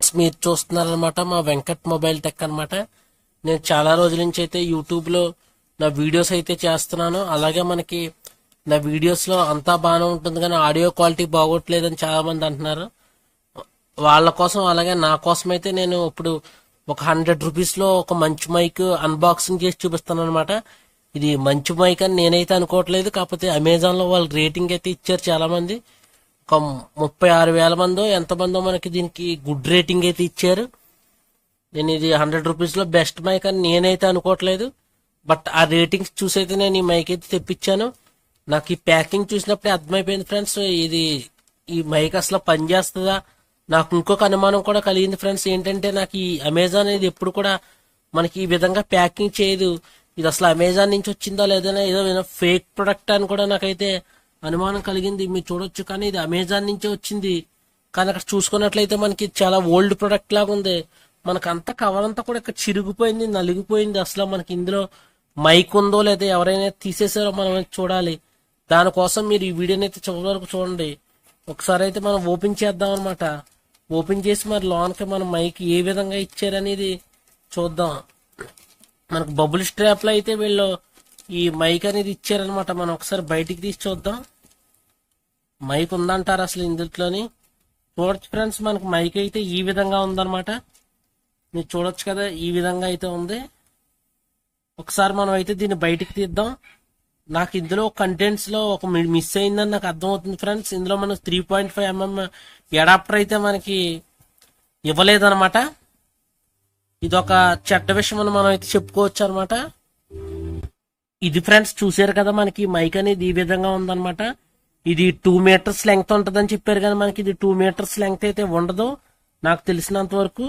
Friends, మీరు చూస్తున్నారనమాట మా Venkat mobile tech అనమాట. నేను చాలా రోజుల నుంచి అయితే యూట్యూబ్లో నా వీడియోస్ అయితే చేస్తున్నాను. అలాగే మనకి నా వీడియోస్లో అంతా బాగానే ఉంటుంది కానీ ఆడియో క్వాలిటీ బాగోట్లేదని చాలా మంది అంటున్నారు. వాళ్ళ కోసం అలాగే నా కోసం అయితే నేను ఇప్పుడు ఒక 100 రూపీస్లో ఒక మంచి మైక్ అన్బాక్సింగ్ చేసి చూపిస్తాను అనమాట. ఇది మంచి మైక్ అని నేనైతే అనుకోవట్లేదు, కాకపోతే అమెజాన్లో వాళ్ళు రేటింగ్ అయితే ఇచ్చారు చాలా మంది. ఒక 36,000 మందో ఎంతమందో మనకి దీనికి గుడ్ రేటింగ్ అయితే ఇచ్చారు. నేను ఇది 100 రూపీస్లో బెస్ట్ మైక్ అని నేనైతే అనుకోవట్లేదు, బట్ ఆ రేటింగ్స్ చూసైతే నేను ఈ మైక్ అయితే తెప్పించాను. నాకు ఈ ప్యాకింగ్ చూసినప్పుడే అర్థమైపోయింది ఫ్రెండ్స్, ఈ మైక్ అసలు పనిచేస్తుందా. నాకు ఇంకొక అనుమానం కూడా కలిగింది ఫ్రెండ్స్, ఏంటంటే నాకు ఈ అమెజాన్ అనేది ఎప్పుడు కూడా మనకి ఈ విధంగా ప్యాకింగ్ చేయదు. ఇది అసలు అమెజాన్ నుంచి వచ్చిందా లేదన్నా ఏదో ఫేక్ ప్రొడక్ట్ అని కూడా నాకైతే అనుమానం కలిగింది. మీరు చూడొచ్చు, కానీ ఇది అమెజాన్ నుంచే వచ్చింది. కానీ అక్కడ చూసుకున్నట్లయితే మనకి చాలా ఓల్డ్ ప్రొడక్ట్ లాగా ఉంది. మనకు అంతా కవర్ అంతా కూడా ఇక్కడ చిరిగిపోయింది, నలిగిపోయింది. అసలు మనకి ఇందులో మైక్ ఉందో లేదా ఎవరైనా తీసేసారో మనం చూడాలి. దానికోసం మీరు ఈ వీడియోని అయితే చివరి వరకు చూడండి. ఒకసారి అయితే మనం ఓపెన్ చేద్దాం అనమాట. ఓపెన్ చేసి మరి లోన్కి మన మైక్ ఏ విధంగా ఇచ్చారనేది చూద్దాం. మనకు బబుల్ స్ట్రాప్ లో అయితే వీళ్ళు ఈ మైక్ అనేది ఇచ్చారనమాట. మనం ఒకసారి బయటికి తీసి చూద్దాం. మైక్ ఉందంటారు అసలు ఇందులోని. చూడొచ్చు ఫ్రెండ్స్, మనకు మైక్ అయితే ఈ విధంగా ఉందన్నమాట. మీరు చూడొచ్చు కదా, ఈ విధంగా అయితే ఉంది. ఒకసారి మనం అయితే దీన్ని బయటికి తీద్దాం. నాకు ఇందులో కంటెంట్స్ లో ఒక మిస్ అయిందని నాకు అర్థమవుతుంది ఫ్రెండ్స్. ఇందులో మనకు 3.5mm అడాప్టర్ అయితే మనకి ఇవ్వలేదన్నమాట. ఇదొక చెడ్డ విషయం అని మనం అయితే చెప్పుకోవచ్చు అనమాట. ఇది ఫ్రెండ్స్ చూసారు కదా, మనకి మైక్ అనేది ఈ విధంగా ఉందన్నమాట. ఇది 2 మీటర్స్ లెంగ్త్ ఉంటుందని చెప్పారు, కానీ మనకి ఇది 2 మీటర్స్ లెంగ్త్ అయితే ఉండదు నాకు తెలిసినంత వరకు.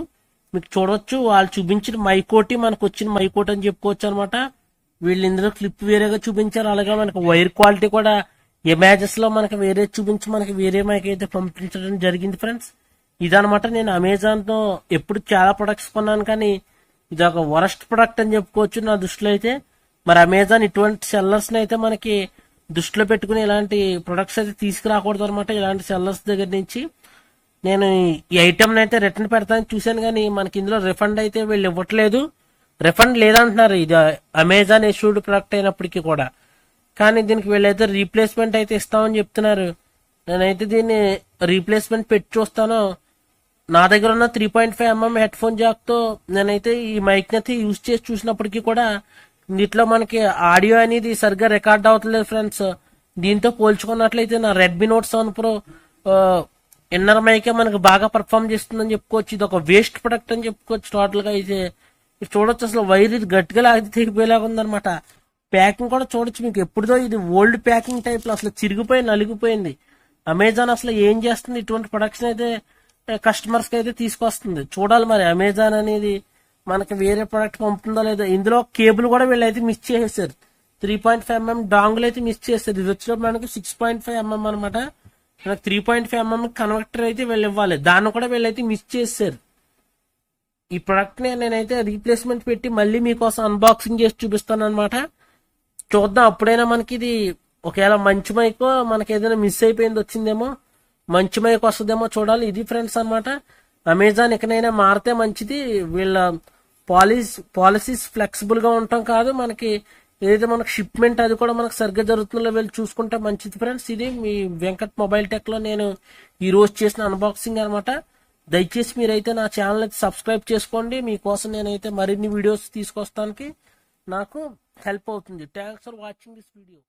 మీకు చూడవచ్చు, వాళ్ళు చూపించిన మైకోటి మనకు వచ్చిన మైకోటి అని చెప్పుకోవచ్చు అనమాట. వీళ్ళు ఇందులో క్లిప్ వేరేగా చూపించారు. అలాగే మనకి వైర్ క్వాలిటీ కూడా ఇమేజెస్ లో మనకి వేరే చూపించి మనకి వేరే మైక్ అయితే పంపించడం జరిగింది ఫ్రెండ్స్. ఇదనమాట, నేను అమెజాన్ తో ఎప్పుడు చాలా ప్రొడక్ట్స్ కొన్నాను, కానీ ఇది ఒక వరస్ట్ ప్రొడక్ట్ అని చెప్పుకోవచ్చు నా దృష్టిలో అయితే. మరి అమెజాన్ ఇటువంటి సెల్లర్స్ ని అయితే మనకి దృష్టిలో పెట్టుకుని ఇలాంటి ప్రొడక్ట్స్ అయితే తీసుకురాకూడదు అనమాట. ఇలాంటి సెల్లర్స్ దగ్గర నుంచి నేను ఈ ఐటమ్ అయితే రిటర్న్ పెడతానని చూశాను, కానీ మనకి ఇందులో రిఫండ్ అయితే వీళ్ళు ఇవ్వట్లేదు. రిఫండ్ లేదంటున్నారు, ఇది అమెజాన్ ఇష్యూడ్ ప్రొడక్ట్ అయినప్పటికీ కూడా. కానీ దీనికి వీళ్ళైతే రీప్లేస్మెంట్ అయితే ఇస్తామని చెప్తున్నారు. నేనైతే దీన్ని రీప్లేస్మెంట్ పెట్టి చూస్తాను. నా దగ్గర ఉన్న 3.5mm హెడ్ ఫోన్ జాక్ తో నేనైతే ఈ మైక్ అయితే యూజ్ చేసి చూసినప్పటికీ కూడా దీంట్లో మనకి ఆడియో అనేది సరిగ్గా రికార్డ్ అవట్లేదు ఫ్రెండ్స్. దీంతో పోల్చుకున్నట్లయితే నా రెడ్మీ నోట్ 7 Pro ఇన్నర్ మైకే మనకి బాగా పర్ఫామ్ చేస్తుందని చెప్పుకోవచ్చు. ఇది ఒక వేస్ట్ ప్రొడక్ట్ అని చెప్పుకోవచ్చు టోటల్ గా. అయితే చూడొచ్చు, అసలు వైర్ ఇది గట్టిగా లాగితే తెగిపోయేలాగా ఉందన్నమాట. ప్యాకింగ్ కూడా చూడొచ్చు, మీకు ఎప్పుడుదో ఇది ఓల్డ్ ప్యాకింగ్ టైప్ లో అసలు చిరిగిపోయి నలిగిపోయింది. అమెజాన్ అసలు ఏం చేస్తుంది, ఇటువంటి ప్రొడక్ట్స్ అయితే కస్టమర్స్ కి అయితే తీసుకొస్తుంది. చూడాలి మరి అమెజాన్ అనేది మనకి వేరే ప్రొడక్ట్ పంపుతుందో లేదో. ఇందులో కేబుల్ కూడా వీళ్ళైతే మిస్ చేసేసారు. 3.5mm డాంగుల్ అయితే మిస్ చేస్తారు. ఇది వచ్చిన మనకి 6.5mm అనమాట. మనకి 3.5mm కన్వర్టర్ అయితే వీళ్ళు ఇవ్వాలి, దాన్ని కూడా వీళ్ళైతే మిస్ చేశారు. ఈ ప్రొడక్ట్ ని నేనైతే రీప్లేస్మెంట్ పెట్టి మళ్ళీ మీకోసం అన్బాక్సింగ్ చేసి చూపిస్తాను అనమాట. చూద్దాం, అప్పుడైనా మనకి ఇది ఒకవేళ మంచి మైక్ మనకి ఏదైనా మిస్ అయిపోయింది వచ్చిందేమో, మంచి మైక్ వస్తుందేమో చూడాలి. ఇది ఫ్రెండ్స్ అనమాట. అమెజాన్ ఎక్కడైనా మారితే మంచిది. వీళ్ళ పాలసీస్ ఫ్లెక్సిబుల్ గా ఉండటం కాదు, మనకి ఏదైతే మనకి షిప్మెంట్ అది కూడా మనకు సరిగ్గా జరుగుతుందో వీళ్ళు చూసుకుంటే మంచిది ఫ్రెండ్స్. ఇది మీ వెంకట్ మొబైల్ టెక్ లో నేను ఈ రోజు చేసిన అన్బాక్సింగ్ అనమాట. దయచేసి మీరైతే నా ఛానల్ అయితే సబ్స్క్రైబ్ చేసుకోండి. మీకోసం నేనైతే మరిన్ని వీడియోస్ తీసుకొస్తానికి నాకు హెల్ప్ అవుతుంది. Thanks for watching this video.